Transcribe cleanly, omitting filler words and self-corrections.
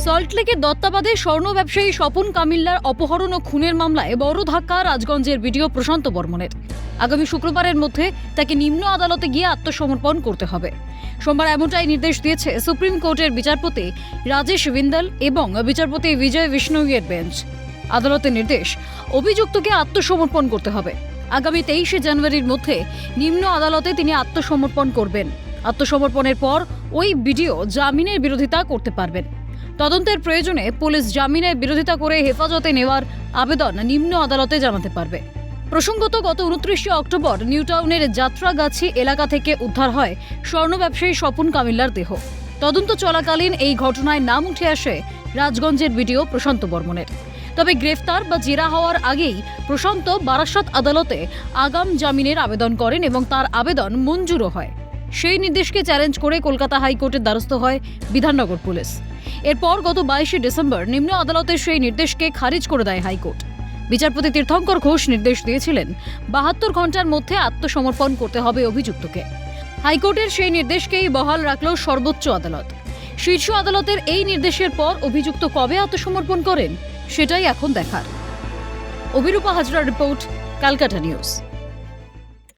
সল্টলেকের দত্তাবাদে স্বর্ণ ব্যবসায়ী স্বপন কামিল্লার অপহরণ ও খুনের মামলায় বড় ধাক্কা রাজগঞ্জের বিডিও প্রশান্ত বর্মনের। আগামী শুক্রবারের মধ্যে তাকে নিম্ন আদালতে গিয়ে আত্মসমর্পণ করতে হবে। সোমবার এমনটাই নির্দেশ দিয়েছে সুপ্রিম কোর্টের বিচারপতি রাজেশ বিন্দাল এবং বিচারপতি বিজয় বিষ্ণুইয়ের বেঞ্চ। আদালতের নির্দেশ, অভিযুক্তকে আত্মসমর্পণ করতে হবে। আগামী 23শে জানুয়ারির মধ্যে নিম্ন আদালতে তিনি আত্মসমর্পণ করবেন। আত্মসমর্পণের পর ওই বিডিও জামিনের বিরোধিতা করতে পারবেন। তদন্তের প্রয়োজনে পুলিশ জামিনের বিরোধিতা করে হেফাজতে নেওয়ার আবেদন নিম্ন আদালতে জানাতে পারবে। প্রসঙ্গত, গত 29শে অক্টোবর নিউটাউনের যাত্রাগাছি এলাকা থেকে উদ্ধার হয় স্বর্ণ ব্যবসায়ী স্বপন কামিল্লার দেহ। তদন্ত চলাকালীন এই ঘটনায় নাম উঠে আসে রাজগঞ্জের বিডিও প্রশান্ত বর্মনের। তবে গ্রেফতার বা জেরা হওয়ার আগেই প্রশান্ত বারাসাত আদালতে আগাম জামিনের আবেদন করেন এবং তার আবেদন মঞ্জুরও হয়। সেই নির্দেশকে চ্যালেঞ্জ করে কলকাতা হাইকোর্টের দ্বারস্থ হয় বিধাননগর পুলিশ। এরপর গত 22শে ডিসেম্বর নিম্ন আদালতের সেই নির্দেশকে খারিজ করে দেয় হাইকোর্ট। বিচারপতি তীর্থঙ্কর ঘোষ নির্দেশ দিয়েছিলেন 72 ঘন্টার মধ্যে আত্মসমর্পণ করতে হবে অভিযুক্তকে। হাইকোর্টের সেই নির্দেশকেই বহাল রাখল সর্বোচ্চ আদালত। শীর্ষ আদালতের এই নির্দেশের পর অভিযুক্ত কবে আত্মসমর্পণ করেন সেটাই এখন দেখার। অভিরূপা হাজরার রিপোর্ট, ক্যালকাটা নিউজ।